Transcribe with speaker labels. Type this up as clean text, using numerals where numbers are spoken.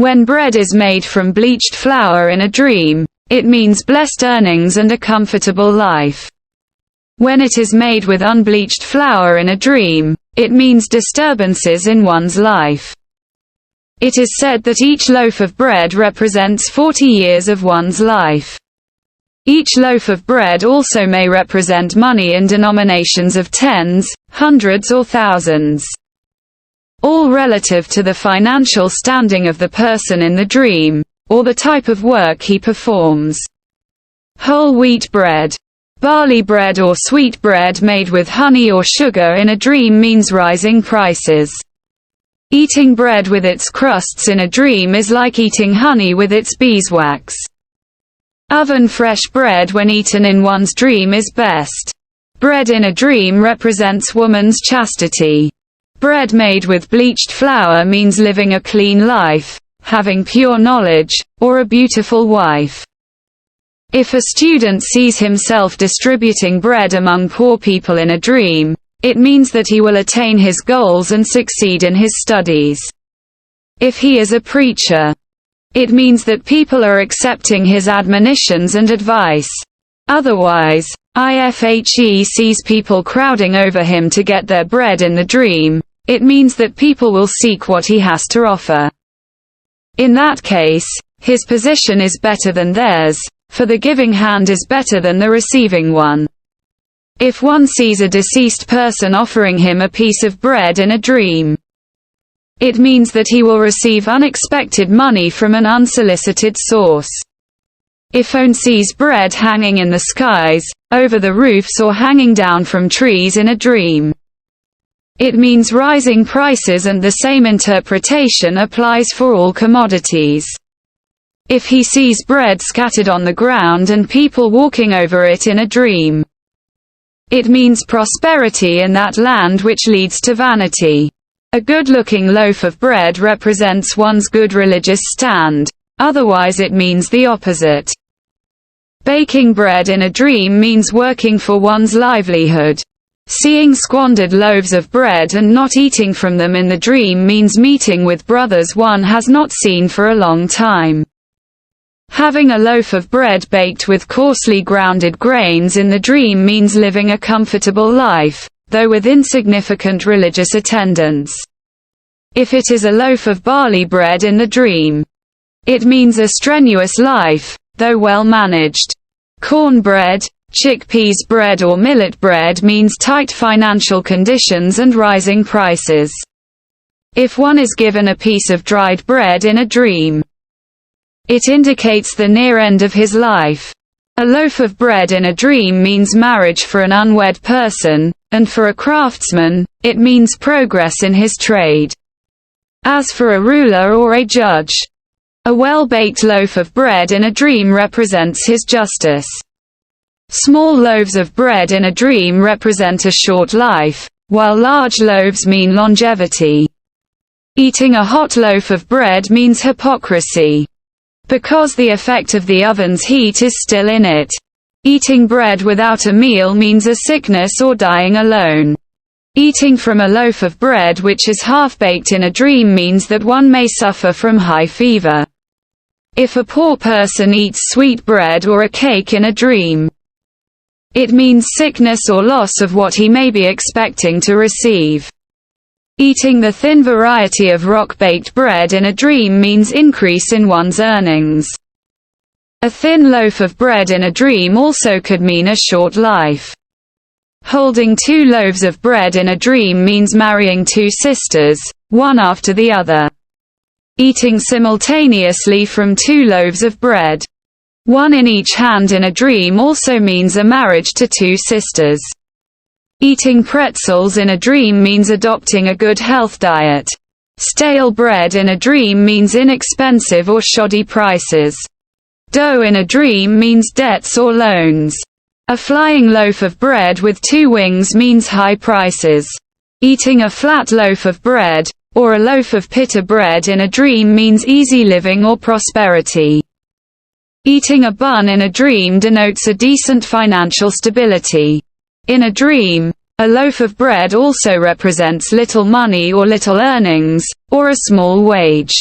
Speaker 1: When bread is made from bleached flour in a dream, it means blessed earnings and a comfortable life. When it is made with unbleached flour in a dream, it means disturbances in one's life. It is said that each loaf of bread represents 40 years of one's life. Each loaf of bread also may represent money in denominations of tens, hundreds or thousands, all relative to the financial standing of the person in the dream, or the type of work he performs. Whole wheat bread, barley bread or sweet bread made with honey or sugar in a dream means rising prices. Eating bread with its crusts in a dream is like eating honey with its beeswax. Oven fresh bread when eaten in one's dream is best. Bread in a dream represents woman's chastity. Bread made with bleached flour means living a clean life, having pure knowledge, or a beautiful wife. If a student sees himself distributing bread among poor people in a dream, it means that he will attain his goals and succeed in his studies. If he is a preacher, it means that people are accepting his admonitions and advice. Otherwise, if he sees people crowding over him to get their bread in the dream, it means that people will seek what he has to offer. In that case, his position is better than theirs, for the giving hand is better than the receiving one. If one sees a deceased person offering him a piece of bread in a dream, it means that he will receive unexpected money from an unsolicited source. If one sees bread hanging in the skies, over the roofs or hanging down from trees in a dream, it means rising prices, and the same interpretation applies for all commodities. If he sees bread scattered on the ground and people walking over it in a dream, it means prosperity in that land which leads to vanity. A good-looking loaf of bread represents one's good religious stand, otherwise it means the opposite. Baking bread in a dream means working for one's livelihood. Seeing squandered loaves of bread and not eating from them in the dream means meeting with brothers one has not seen for a long time. Having a loaf of bread baked with coarsely grounded grains in the dream means living a comfortable life, though with insignificant religious attendance. If it is a loaf of barley bread in the dream, it means a strenuous life, though well managed. Cornbread, chickpeas bread or millet bread means tight financial conditions and rising prices. If one is given a piece of dried bread in a dream, it indicates the near end of his life. A loaf of bread in a dream means marriage for an unwed person, and for a craftsman, it means progress in his trade. As for a ruler or a judge, a well-baked loaf of bread in a dream represents his justice. Small loaves of bread in a dream represent a short life, while large loaves mean longevity. Eating a hot loaf of bread means hypocrisy, because the effect of the oven's heat is still in it. Eating bread without a meal means a sickness or dying alone. Eating from a loaf of bread which is half-baked in a dream means that one may suffer from high fever. If a poor person eats sweet bread or a cake in a dream, it means sickness or loss of what he may be expecting to receive. Eating the thin variety of rock-baked bread in a dream means increase in one's earnings. A thin loaf of bread in a dream also could mean a short life. Holding 2 loaves of bread in a dream means marrying 2 sisters, one after the other. Eating simultaneously from 2 loaves of bread, one in each hand in a dream also means a marriage to 2 sisters. Eating pretzels in a dream means adopting a good health diet. Stale bread in a dream means inexpensive or shoddy prices. Dough in a dream means debts or loans. A flying loaf of bread with 2 wings means high prices. Eating a flat loaf of bread, or a loaf of pita bread in a dream means easy living or prosperity. Eating a bun in a dream denotes a decent financial stability. In a dream, a loaf of bread also represents little money or little earnings, or a small wage.